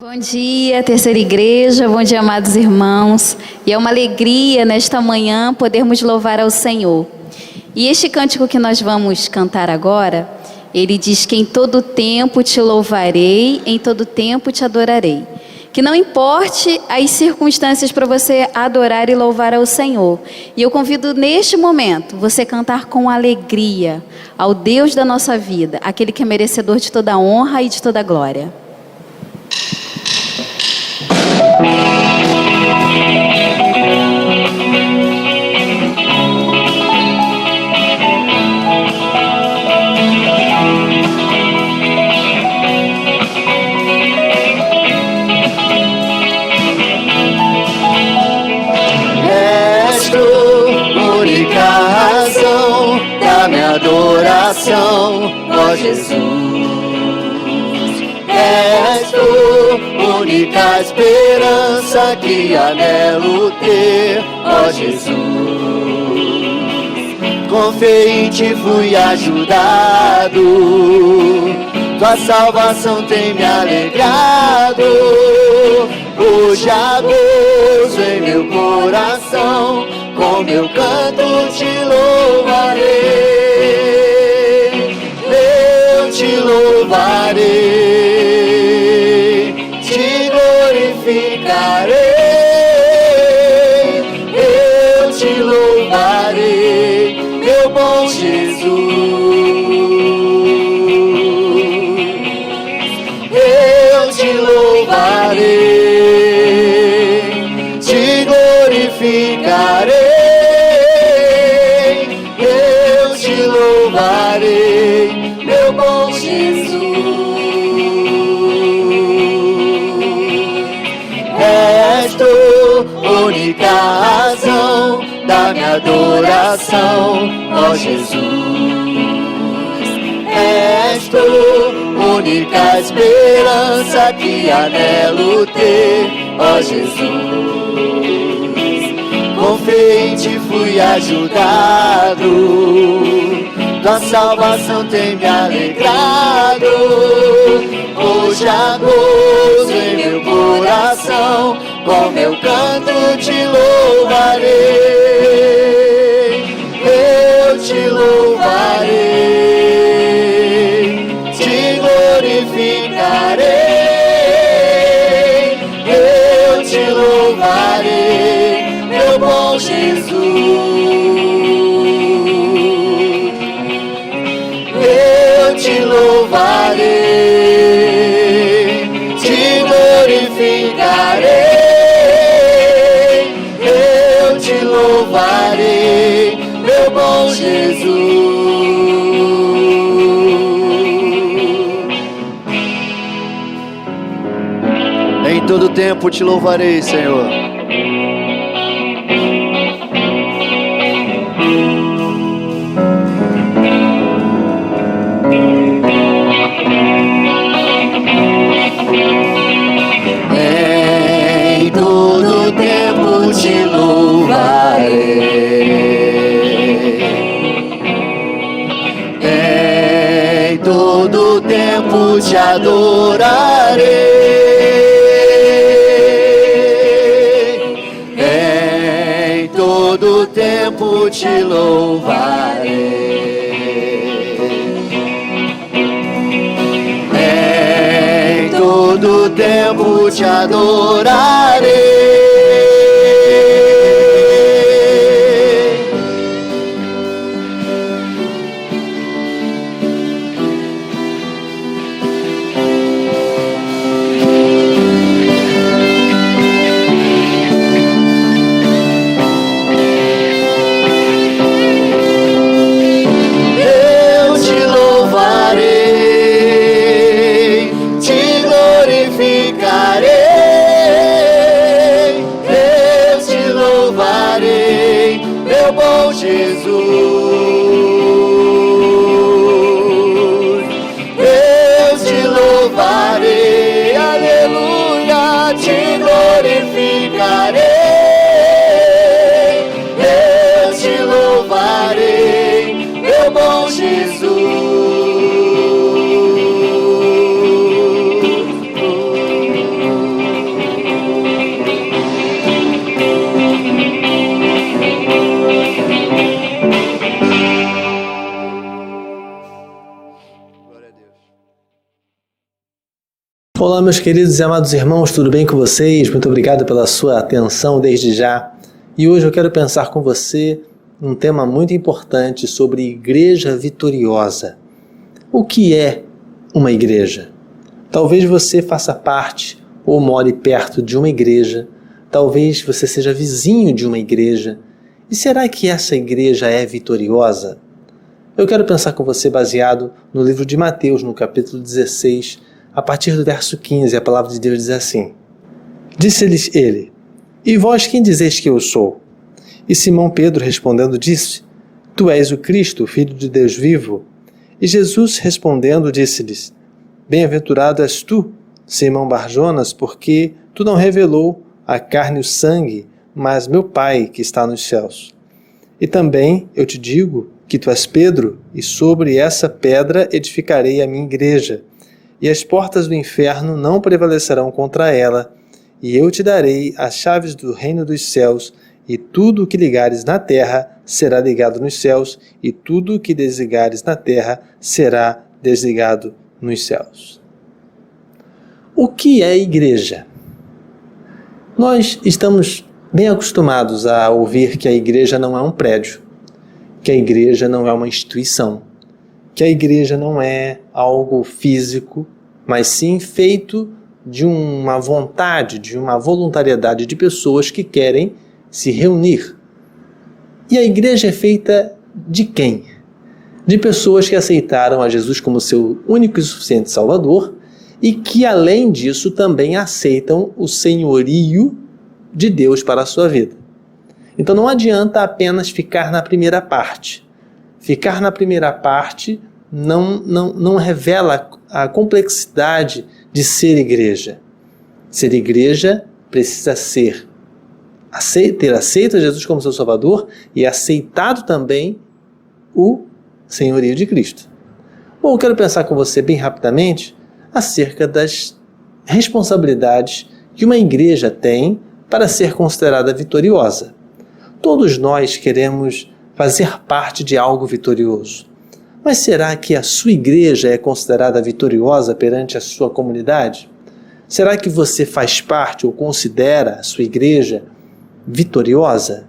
Bom dia, Terceira Igreja, bom dia, amados irmãos. E é uma alegria nesta manhã podermos louvar ao Senhor. E este cântico que nós vamos cantar agora, ele diz que em todo tempo te louvarei, em todo tempo te adorarei. Que não importe as circunstâncias para você adorar e louvar ao Senhor. E eu convido neste momento você cantar com alegria ao Deus da nossa vida, aquele que é merecedor de toda honra e de toda glória. És tu, única razão da minha adoração, ó Jesus. És tu, única esperança que anelo ter, ó Jesus. Com fé em ti fui ajudado, tua salvação tem me alegrado. Hoje há gozo em meu coração, com meu canto te louvarei. Eu te louvarei, te glorificarei. Eu te louvarei, meu bom Jesus. Eu te louvarei, te glorificarei. Eu te louvarei, meu bom Jesus. És tu, única razão da minha adoração, ó Jesus. És tu, única esperança que anelo ter, ó Jesus. Com fé em ti fui ajudado, tua salvação tem me alegrado. Hoje há gozo em meu coração, com meu canto te louvarei. Eu te louvarei, te glorificarei. Eu te louvarei, meu bom Jesus. Eu te louvarei, te glorificarei. Eu te louvarei, meu bom Jesus. Em todo tempo te louvarei, Senhor. Em todo tempo te louvarei. Em todo tempo te adorarei. Em todo tempo te louvarei. Em todo tempo te adorarei. Eu te louvarei, te glorificarei. Eu te louvarei, meu bom Jesus. Eu te louvarei, aleluia, te glorificarei. Eu te louvarei, meu bom Jesus. Olá, meus queridos e amados irmãos, tudo bem com vocês? Muito obrigado pela sua atenção desde já. E hoje eu quero pensar com você um tema muito importante sobre igreja vitoriosa. O que é uma igreja? Talvez você faça parte ou more perto de uma igreja, talvez você seja vizinho de uma igreja. E será que essa igreja é vitoriosa? Eu quero pensar com você baseado no livro de Mateus, no capítulo 16, a partir do verso 15, a palavra de Deus diz assim: Disse-lhes ele: E vós quem dizeis que eu sou? E Simão Pedro respondendo disse: Tu és o Cristo, o Filho de Deus vivo. E Jesus respondendo disse-lhes: Bem-aventurado és tu, Simão Barjonas, porque tu não revelou a carne e o sangue, mas meu Pai que está nos céus. E também eu te digo que tu és Pedro, e sobre essa pedra edificarei a minha igreja, e as portas do inferno não prevalecerão contra ela, e eu te darei as chaves do reino dos céus, e tudo o que ligares na terra será ligado nos céus, e tudo o que desligares na terra será desligado nos céus. O que é igreja? Nós estamos bem acostumados a ouvir que a igreja não é um prédio, que a igreja não é uma instituição, que a igreja não é algo físico, mas sim feito de uma vontade, de uma voluntariedade de pessoas que querem se reunir. E a igreja é feita de quem? De pessoas que aceitaram a Jesus como seu único e suficiente Salvador e que, além disso, também aceitam o senhorio de Deus para a sua vida. Então não adianta apenas ficar na primeira parte. Ficar na primeira parte não revela a complexidade de ser igreja. Ser igreja precisa ter aceito Jesus como seu Salvador e aceitado também o senhorio de Cristo. Bom, eu quero pensar com você bem rapidamente acerca das responsabilidades que uma igreja tem para ser considerada vitoriosa. Todos nós queremos fazer parte de algo vitorioso. Mas será que a sua igreja é considerada vitoriosa perante a sua comunidade? Será que você faz parte ou considera a sua igreja vitoriosa?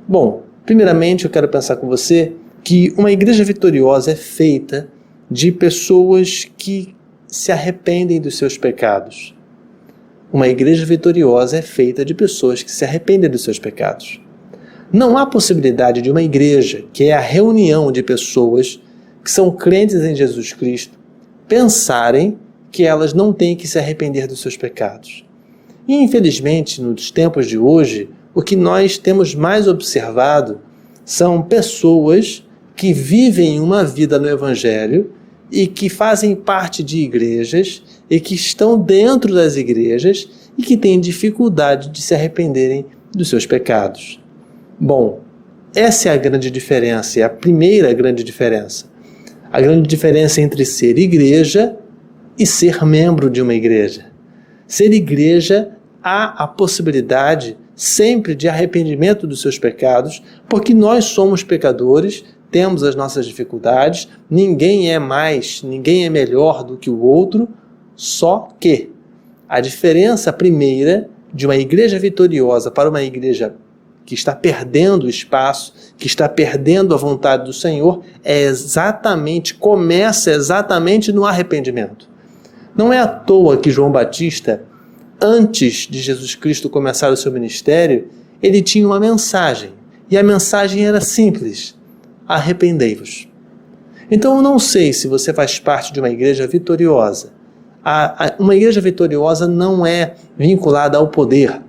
Bom, primeiramente eu quero pensar com você que uma igreja vitoriosa é feita de pessoas que se arrependem dos seus pecados. Uma igreja vitoriosa é feita de pessoas que se arrependem dos seus pecados. Não há possibilidade de uma igreja, que é a reunião de pessoas que são crentes em Jesus Cristo, pensarem que elas não têm que se arrepender dos seus pecados. E, infelizmente, nos tempos de hoje, o que nós temos mais observado são pessoas que vivem uma vida no Evangelho e que fazem parte de igrejas e que estão dentro das igrejas e que têm dificuldade de se arrependerem dos seus pecados. Bom, essa é a grande diferença, é a primeira grande diferença. A grande diferença entre ser igreja e ser membro de uma igreja. Ser igreja, há a possibilidade sempre de arrependimento dos seus pecados, porque nós somos pecadores, temos as nossas dificuldades, ninguém é melhor do que o outro, só que a diferença primeira de uma igreja vitoriosa para uma igreja que está perdendo o espaço, que está perdendo a vontade do Senhor, começa exatamente no arrependimento. Não é à toa que João Batista, antes de Jesus Cristo começar o seu ministério, ele tinha uma mensagem, e a mensagem era simples: arrependei-vos. Então eu não sei se você faz parte de uma igreja vitoriosa. Uma igreja vitoriosa não é vinculada ao poder,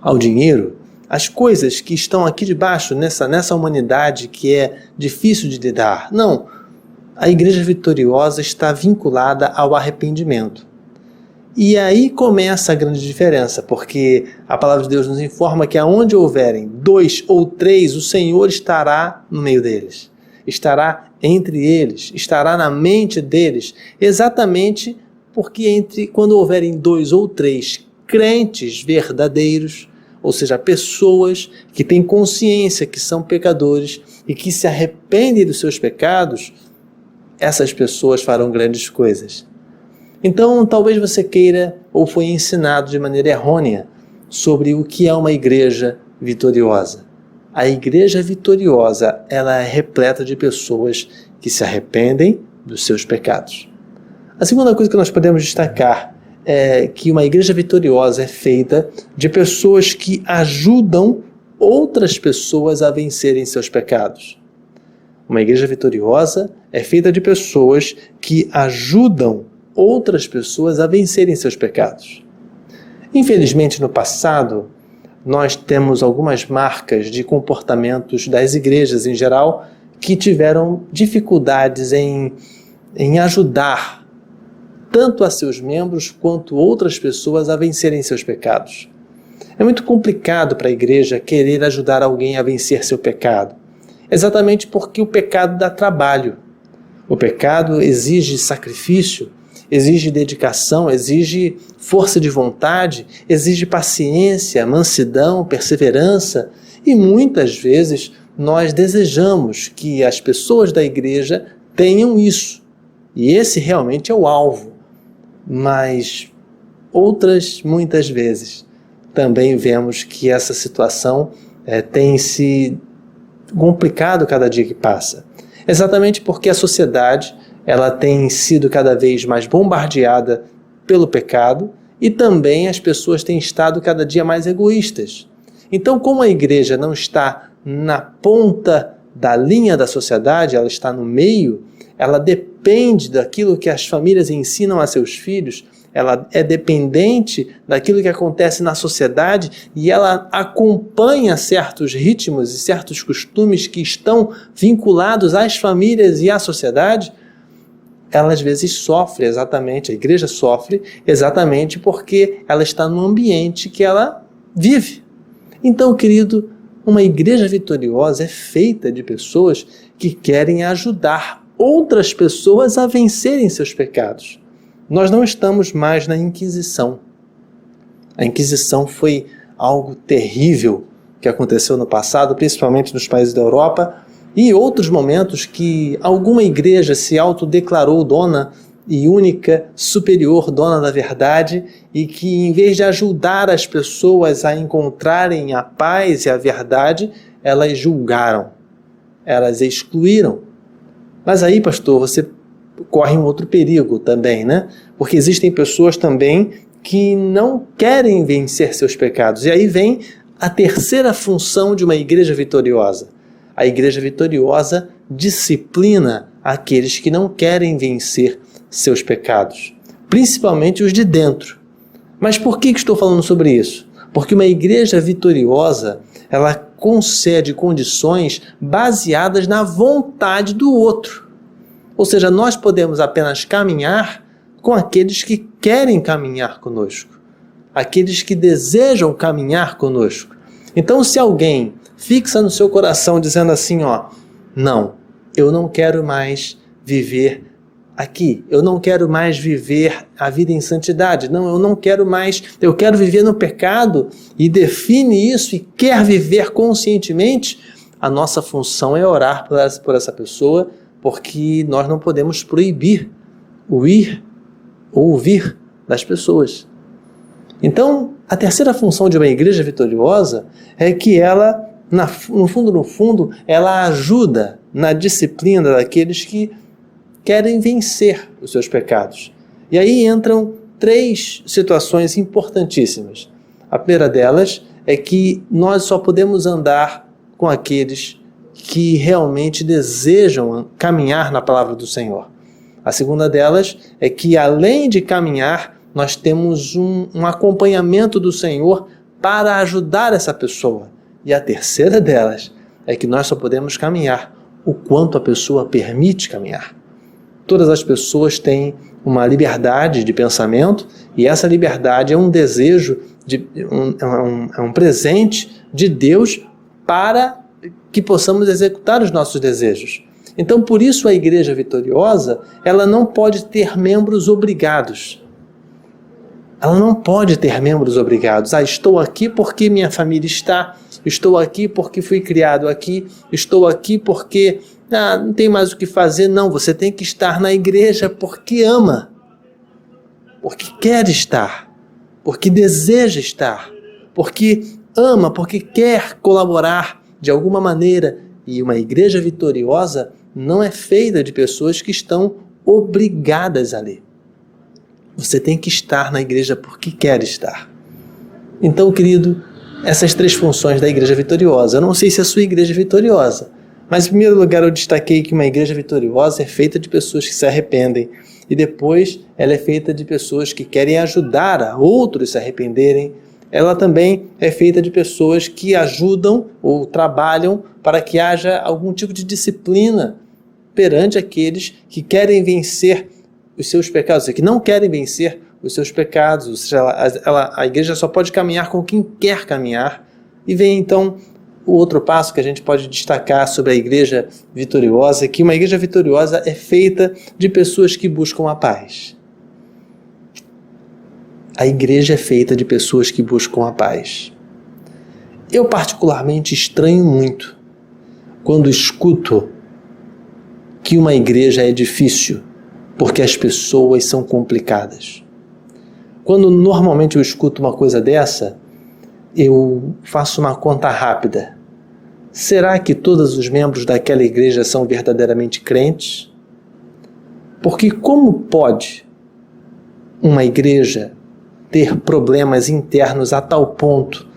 ao dinheiro, as coisas que estão aqui debaixo, nessa humanidade que é difícil de lidar. Não, a igreja vitoriosa está vinculada ao arrependimento. E aí começa a grande diferença, porque a palavra de Deus nos informa que aonde houverem 2 ou 3, o Senhor estará no meio deles, estará entre eles, estará na mente deles, exatamente porque quando houverem 2 ou 3 crentes verdadeiros, ou seja, pessoas que têm consciência que são pecadores e que se arrependem dos seus pecados, essas pessoas farão grandes coisas. Então, talvez você queira ou foi ensinado de maneira errônea sobre o que é uma igreja vitoriosa. A igreja vitoriosa, ela é repleta de pessoas que se arrependem dos seus pecados. A segunda coisa que nós podemos destacar é que uma igreja vitoriosa é feita de pessoas que ajudam outras pessoas a vencerem seus pecados. Uma igreja vitoriosa é feita de pessoas que ajudam outras pessoas a vencerem seus pecados. Infelizmente, no passado, nós temos algumas marcas de comportamentos das igrejas em geral que tiveram dificuldades em ajudar tanto a seus membros quanto outras pessoas a vencerem seus pecados. É muito complicado para a igreja querer ajudar alguém a vencer seu pecado, exatamente porque o pecado dá trabalho. O pecado exige sacrifício, exige dedicação, exige força de vontade, exige paciência, mansidão, perseverança, e muitas vezes nós desejamos que as pessoas da igreja tenham isso, e esse realmente é o alvo. Mas muitas vezes, também vemos que essa situação tem se complicado cada dia que passa. Exatamente porque a sociedade ela tem sido cada vez mais bombardeada pelo pecado e também as pessoas têm estado cada dia mais egoístas. Então, como a igreja não está na ponta da linha da sociedade, ela está no meio, ela depende daquilo que as famílias ensinam a seus filhos, ela é dependente daquilo que acontece na sociedade e ela acompanha certos ritmos e certos costumes que estão vinculados às famílias e à sociedade. Ela às vezes sofre exatamente, a igreja sofre exatamente porque ela está no ambiente que ela vive. Então, querido, uma igreja vitoriosa é feita de pessoas que querem ajudar outras pessoas a vencerem seus pecados. Nós não estamos mais na Inquisição. A Inquisição foi algo terrível que aconteceu no passado, principalmente nos países da Europa, e outros momentos que alguma igreja se autodeclarou dona e única, superior, dona da verdade, e que em vez de ajudar as pessoas a encontrarem a paz e a verdade, elas julgaram, elas excluíram. Mas aí, pastor, você corre um outro perigo também, né? Porque existem pessoas também que não querem vencer seus pecados. E aí vem a terceira função de uma igreja vitoriosa. A igreja vitoriosa disciplina aqueles que não querem vencer seus pecados, principalmente os de dentro. Mas por que estou falando sobre isso? Porque uma igreja vitoriosa, ela concede condições baseadas na vontade do outro. Ou seja, nós podemos apenas caminhar com aqueles que querem caminhar conosco, aqueles que desejam caminhar conosco. Então, se alguém fixa no seu coração dizendo assim, não, eu não quero mais viver aqui, eu não quero mais viver a vida em santidade, não, eu não quero mais, eu quero viver no pecado, e define isso e quer viver conscientemente, a nossa função é orar por essa pessoa, porque nós não podemos proibir o ir ou ouvir das pessoas. Então, a terceira função de uma igreja vitoriosa é que ela, no fundo, ela ajuda na disciplina daqueles que querem vencer os seus pecados. E aí entram 3 situações importantíssimas. A primeira delas é que nós só podemos andar com aqueles que realmente desejam caminhar na palavra do Senhor. A segunda delas é que, além de caminhar, nós temos um acompanhamento do Senhor para ajudar essa pessoa. E a terceira delas é que nós só podemos caminhar o quanto a pessoa permite caminhar. Todas as pessoas têm uma liberdade de pensamento e essa liberdade é um desejo, é um presente de Deus para que possamos executar os nossos desejos. Então, por isso, a igreja vitoriosa, ela não pode ter membros obrigados. Ela não pode ter membros obrigados. Estou aqui porque minha família está, estou aqui porque fui criado aqui, estou aqui porque não tem mais o que fazer. Não, você tem que estar na igreja porque ama. porque quer estar, porque deseja estar, porque ama, porque quer colaborar de alguma maneira. E uma igreja vitoriosa não é feita de pessoas que estão obrigadas a ler. Você tem que estar na igreja porque quer estar. Então, querido, essas 3 funções da igreja vitoriosa. Eu não sei se a sua igreja é vitoriosa, mas em primeiro lugar eu destaquei que uma igreja vitoriosa é feita de pessoas que se arrependem, e depois ela é feita de pessoas que querem ajudar a outros a se arrependerem. Ela também é feita de pessoas que ajudam ou trabalham para que haja algum tipo de disciplina perante aqueles que querem vencer os seus pecados, que não querem vencer os seus pecados. Ou seja, a igreja só pode caminhar com quem quer caminhar. E vem então o outro passo que a gente pode destacar sobre a igreja vitoriosa, que uma igreja vitoriosa é feita de pessoas que buscam a paz. A igreja é feita de pessoas que buscam a paz. Eu particularmente estranho muito quando escuto que uma igreja é difícil porque as pessoas são complicadas. Quando normalmente eu escuto uma coisa dessa, eu faço uma conta rápida. Será que todos os membros daquela igreja são verdadeiramente crentes? Porque como pode uma igreja ter problemas internos a tal ponto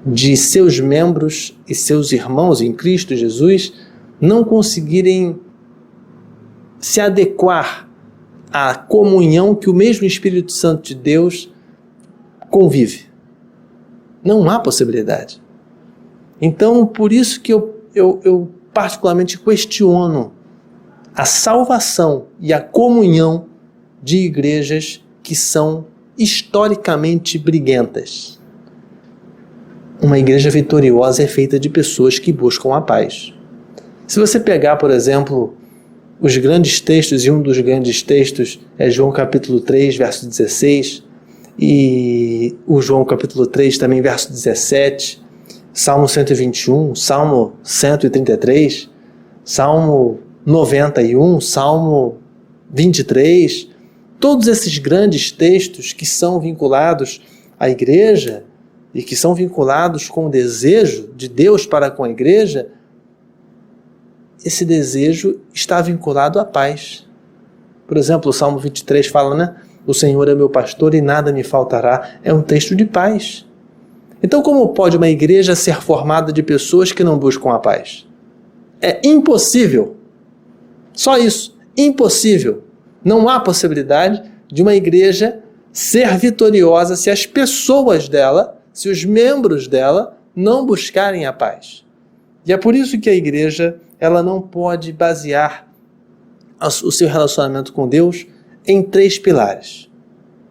de seus membros e seus irmãos em Cristo Jesus não conseguirem se adequar à comunhão que o mesmo Espírito Santo de Deus convive? Não há possibilidade. Então, por isso que eu particularmente questiono a salvação e a comunhão de igrejas que são historicamente briguentas. Uma igreja vitoriosa é feita de pessoas que buscam a paz. Se você pegar, por exemplo, os grandes textos, e um dos grandes textos é João capítulo 3, verso 16, e o João capítulo 3 também, verso 17, Salmo 121, Salmo 133, Salmo 91, Salmo 23, todos esses grandes textos que são vinculados à igreja e que são vinculados com o desejo de Deus para com a igreja, esse desejo está vinculado à paz. Por exemplo, o Salmo 23 fala, né? O Senhor é meu pastor e nada me faltará. É um texto de paz. Então, como pode uma igreja ser formada de pessoas que não buscam a paz? É impossível. Só isso. Impossível. Não há possibilidade de uma igreja ser vitoriosa se as pessoas dela, se os membros dela, não buscarem a paz. E é por isso que a igreja ela não pode basear o seu relacionamento com Deus em 3 pilares.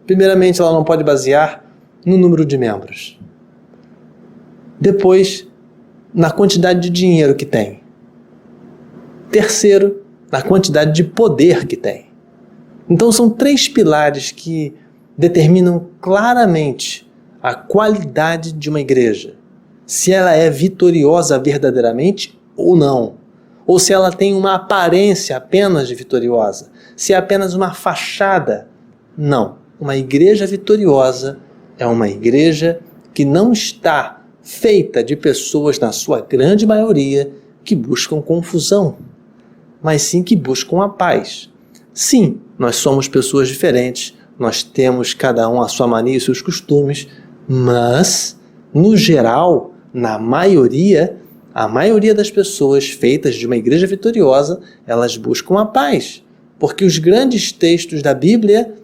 Primeiramente, ela não pode basear no número de membros. Depois, na quantidade de dinheiro que tem. Terceiro, na quantidade de poder que tem. Então, são 3 pilares que determinam claramente a qualidade de uma igreja. Se ela é vitoriosa verdadeiramente ou não. Ou se ela tem uma aparência apenas de vitoriosa. Se é apenas uma fachada. Não. Uma igreja vitoriosa é uma igreja que não está feita de pessoas, na sua grande maioria, que buscam confusão, mas sim que buscam a paz. Sim, nós somos pessoas diferentes, nós temos cada um a sua mania e seus costumes, mas, no geral, na maioria, a maioria das pessoas feitas de uma igreja vitoriosa, elas buscam a paz, porque os grandes textos da Bíblia,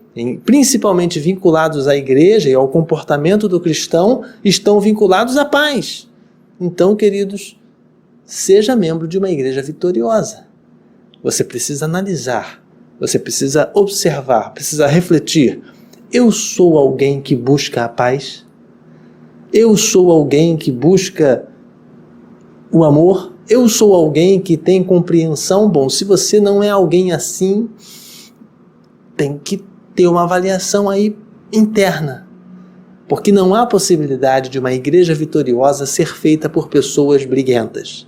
principalmente vinculados à igreja e ao comportamento do cristão, estão vinculados à paz. Então, queridos, seja membro de uma igreja vitoriosa. Você precisa analisar, você precisa observar, precisa refletir. Eu sou alguém que busca a paz? Eu sou alguém que busca o amor? Eu sou alguém que tem compreensão? Bom, se você não é alguém assim, tem que ter uma avaliação aí interna. Porque não há possibilidade de uma igreja vitoriosa ser feita por pessoas briguentas.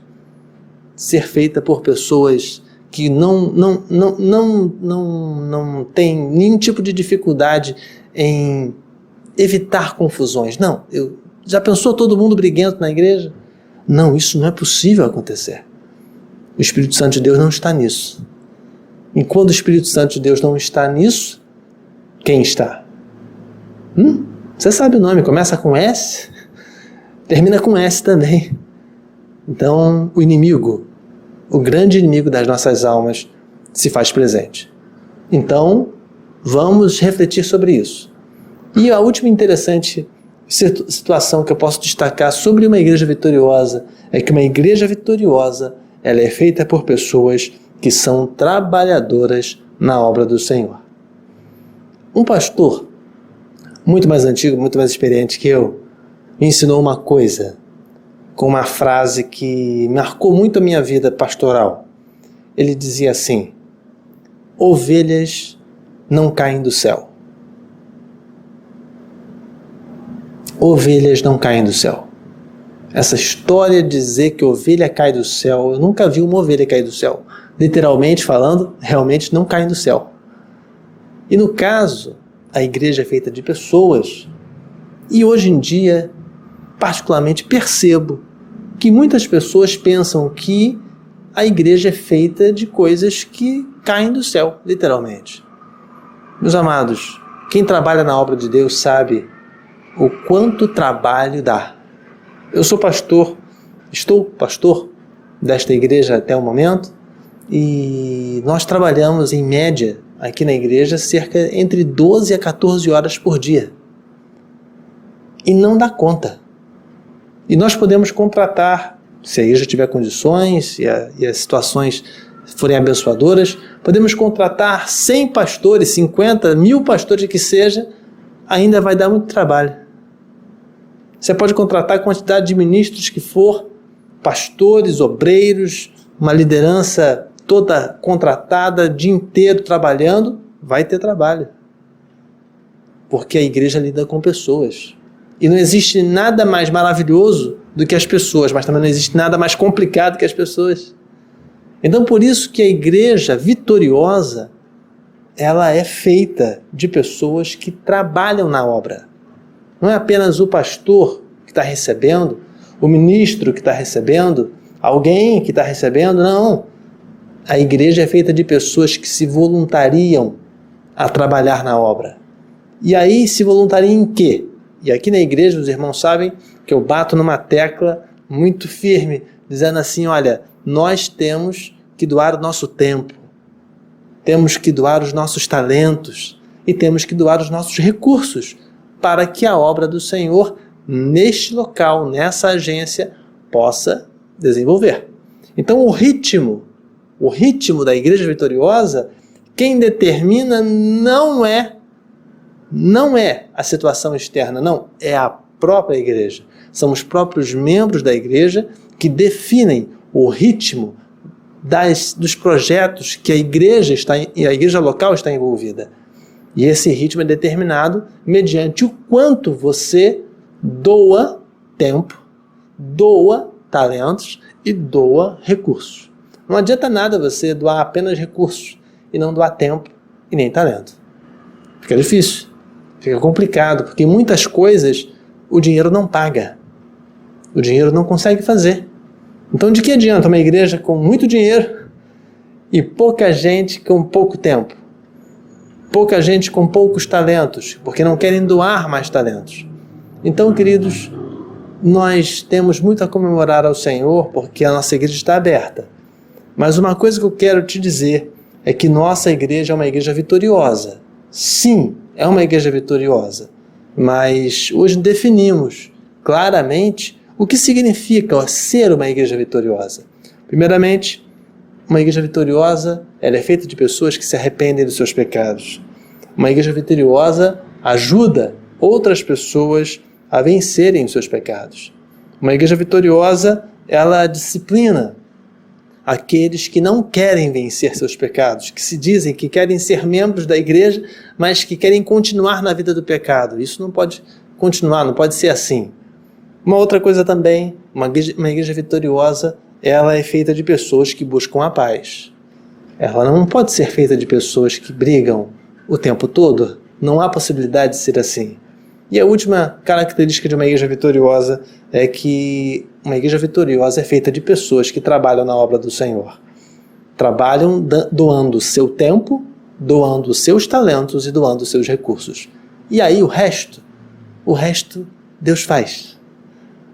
Ser feita por pessoas que não têm nenhum tipo de dificuldade em evitar confusões. Não, já pensou todo mundo briguento na igreja? Não, isso não é possível acontecer. O Espírito Santo de Deus não está nisso. E quando o Espírito Santo de Deus não está nisso, quem está? Você sabe o nome, começa com S, termina com S também. Então, o inimigo, o grande inimigo das nossas almas, se faz presente. Então, vamos refletir sobre isso. E a última interessante situação que eu posso destacar sobre uma igreja vitoriosa é que uma igreja vitoriosa, ela é feita por pessoas que são trabalhadoras na obra do Senhor. Um pastor, muito mais antigo, muito mais experiente que eu, me ensinou uma coisa, com uma frase que marcou muito a minha vida pastoral. Ele dizia assim: ovelhas não caem do céu. Ovelhas não caem do céu. Essa história de dizer que ovelha cai do céu, eu nunca vi uma ovelha cair do céu. Literalmente falando, realmente não caem do céu. E no caso, a igreja é feita de pessoas, e hoje em dia, particularmente, percebo que muitas pessoas pensam que a igreja é feita de coisas que caem do céu, literalmente. Meus amados, quem trabalha na obra de Deus sabe o quanto trabalho dá. Eu sou pastor, estou pastor desta igreja até o momento, e nós trabalhamos em média aqui na igreja cerca entre 12 a 14 horas por dia. E não dá conta. E nós podemos contratar, se a igreja tiver condições e as situações forem abençoadoras, podemos contratar 100 pastores, 50, 1000 pastores que seja, ainda vai dar muito trabalho. Você pode contratar a quantidade de ministros que for, pastores, obreiros, uma liderança toda contratada, o dia inteiro trabalhando, vai ter trabalho. Porque a igreja lida com pessoas. E não existe nada mais maravilhoso do que as pessoas, mas também não existe nada mais complicado que as pessoas. Então, por isso que a igreja vitoriosa, ela é feita de pessoas que trabalham na obra. Não é apenas o pastor que está recebendo, o ministro que está recebendo, alguém que está recebendo, não. A igreja é feita de pessoas que se voluntariam a trabalhar na obra. E aí se voluntariam em quê? E aqui na igreja os irmãos sabem que eu bato numa tecla muito firme, dizendo assim, olha, nós temos que doar o nosso tempo, temos que doar os nossos talentos e temos que doar os nossos recursos para que a obra do Senhor neste local, nessa agência, possa desenvolver. Então o ritmo da igreja vitoriosa, quem determina não é a situação externa, não, é a própria igreja. São os próprios membros da igreja que definem o ritmo dos projetos que a igreja local está envolvida. E esse ritmo é determinado mediante o quanto você doa tempo, doa talentos e doa recursos. Não adianta nada você doar apenas recursos e não doar tempo e nem talento. Fica difícil, fica complicado, porque muitas coisas o dinheiro não paga. O dinheiro não consegue fazer. Então de que adianta uma igreja com muito dinheiro e pouca gente com pouco tempo? Pouca gente com poucos talentos, porque não querem doar mais talentos. Então, queridos, nós temos muito a comemorar ao Senhor, porque a nossa igreja está aberta. Mas uma coisa que eu quero te dizer é que nossa igreja é uma igreja vitoriosa. Sim, é uma igreja vitoriosa. Mas hoje definimos claramente o que significa ser uma igreja vitoriosa. Primeiramente, uma igreja vitoriosa, ela é feita de pessoas que se arrependem dos seus pecados. Uma igreja vitoriosa ajuda outras pessoas a vencerem os seus pecados. Uma igreja vitoriosa, ela disciplina aqueles que não querem vencer seus pecados, que se dizem que querem ser membros da igreja, mas que querem continuar na vida do pecado. Isso não pode continuar, não pode ser assim. Uma outra coisa também, uma igreja vitoriosa, ela é feita de pessoas que buscam a paz. Ela não pode ser feita de pessoas que brigam o tempo todo. Não há possibilidade de ser assim. E a última característica de uma igreja vitoriosa é que uma igreja vitoriosa é feita de pessoas que trabalham na obra do Senhor. Trabalham doando seu tempo, doando seus talentos e doando seus recursos. E aí o resto Deus faz.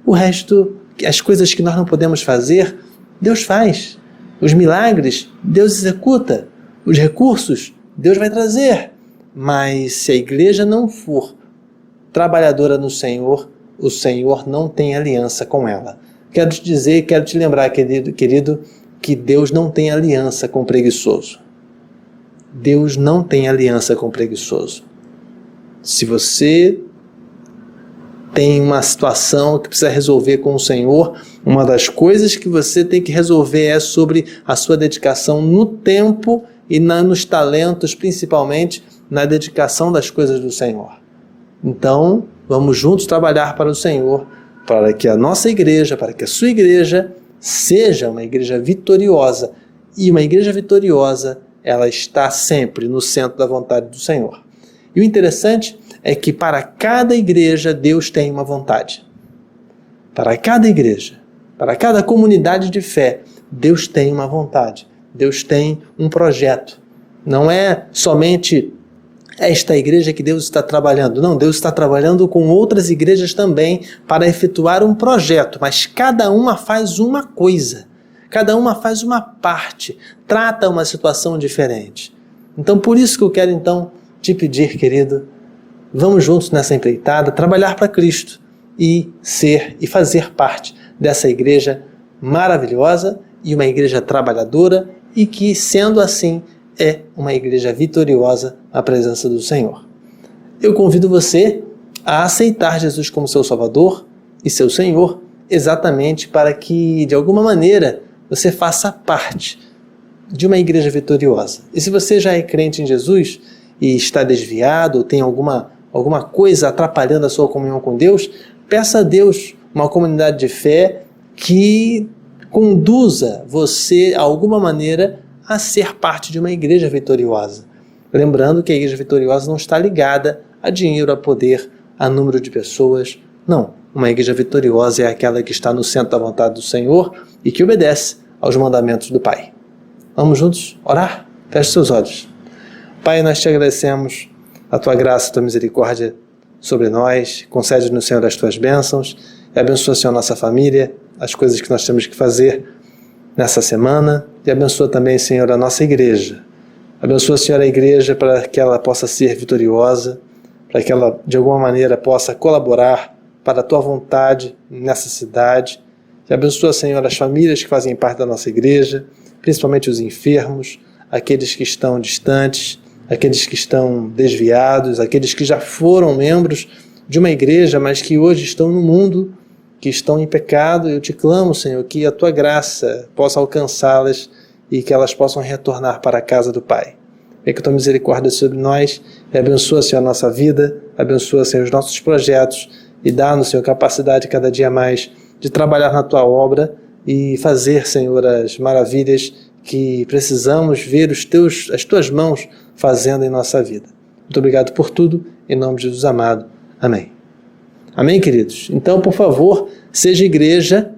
O resto, as coisas que nós não podemos fazer, Deus faz. Os milagres, Deus executa. Os recursos, Deus vai trazer. Mas se a igreja não for trabalhadora no Senhor, o Senhor não tem aliança com ela. Quero te dizer, quero te lembrar, querido, que Deus não tem aliança com o preguiçoso. Deus não tem aliança com o preguiçoso. Se você tem uma situação que precisa resolver com o Senhor, uma das coisas que você tem que resolver é sobre a sua dedicação no tempo e nos talentos, principalmente na dedicação das coisas do Senhor. Então, vamos juntos trabalhar para o Senhor, para que a nossa igreja, para que a sua igreja seja uma igreja vitoriosa. E uma igreja vitoriosa, ela está sempre no centro da vontade do Senhor. E o interessante é que para cada igreja Deus tem uma vontade. Para cada igreja, para cada comunidade de fé, Deus tem uma vontade. Deus tem um projeto. Não é somente esta igreja que Deus está trabalhando. Não, Deus está trabalhando com outras igrejas também para efetuar um projeto, mas cada uma faz uma coisa. Cada uma faz uma parte, trata uma situação diferente. Então, por isso que eu quero então te pedir, querido, vamos juntos nessa empreitada, trabalhar para Cristo e ser e fazer parte dessa igreja maravilhosa e uma igreja trabalhadora e que, sendo assim, é uma igreja vitoriosa na presença do Senhor. Eu convido você a aceitar Jesus como seu Salvador e seu Senhor, exatamente para que, de alguma maneira, você faça parte de uma igreja vitoriosa. E se você já é crente em Jesus e está desviado, ou tem alguma coisa atrapalhando a sua comunhão com Deus, peça a Deus uma comunidade de fé que conduza você, de alguma maneira, a ser parte de uma igreja vitoriosa. Lembrando que a igreja vitoriosa não está ligada a dinheiro, a poder, a número de pessoas. Não, uma igreja vitoriosa é aquela que está no centro da vontade do Senhor e que obedece aos mandamentos do Pai. Vamos juntos orar? Feche seus olhos. Pai, nós te agradecemos a tua graça, a tua misericórdia sobre nós. Concede-nos, Senhor, as tuas bênçãos e abençoa, Senhor, a nossa família, as coisas que nós temos que fazer nessa semana, e abençoa também, Senhor, a nossa igreja. Abençoa, Senhor, a igreja para que ela possa ser vitoriosa, para que ela, de alguma maneira, possa colaborar para a tua vontade nessa cidade. E abençoa, Senhor, as famílias que fazem parte da nossa igreja, principalmente os enfermos, aqueles que estão distantes, aqueles que estão desviados, aqueles que já foram membros de uma igreja, mas que hoje estão no mundo, que estão em pecado. Eu te clamo, Senhor, que a tua graça possa alcançá-las e que elas possam retornar para a casa do Pai. Vem com a tua misericórdia sobre nós e abençoa, Senhor, a nossa vida, abençoa, Senhor, os nossos projetos e dá-nos, Senhor, capacidade cada dia mais de trabalhar na tua obra e fazer, Senhor, as maravilhas que precisamos ver as tuas mãos fazendo em nossa vida. Muito obrigado por tudo, em nome de Jesus amado. Amém. Amém, queridos? Então, por favor, seja igreja,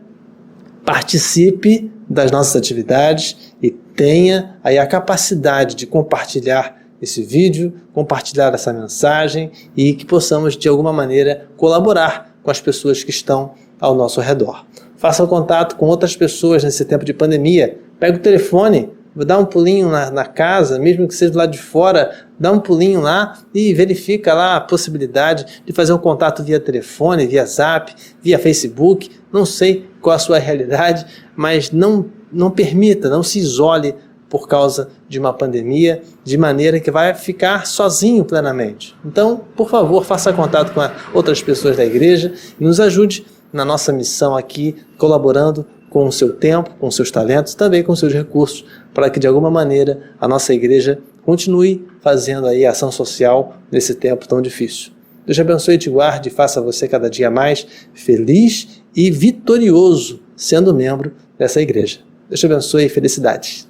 participe das nossas atividades e tenha aí a capacidade de compartilhar esse vídeo, compartilhar essa mensagem e que possamos, de alguma maneira, colaborar com as pessoas que estão ao nosso redor. Faça contato com outras pessoas nesse tempo de pandemia. Pega o telefone, dá um pulinho na casa, mesmo que seja do lado de fora, dá um pulinho lá e verifica lá a possibilidade de fazer um contato via telefone, via Zap, via Facebook. Não sei qual a sua realidade, mas não permita, não se isole por causa de uma pandemia, de maneira que vai ficar sozinho plenamente. Então, por favor, faça contato com outras pessoas da igreja e nos ajude na nossa missão aqui, colaborando com o seu tempo, com os seus talentos, também com os seus recursos, para que de alguma maneira a nossa igreja continue fazendo aí ação social nesse tempo tão difícil. Deus te abençoe e te guarde e faça você cada dia mais feliz e vitorioso sendo membro dessa igreja. Deus te abençoe e felicidades.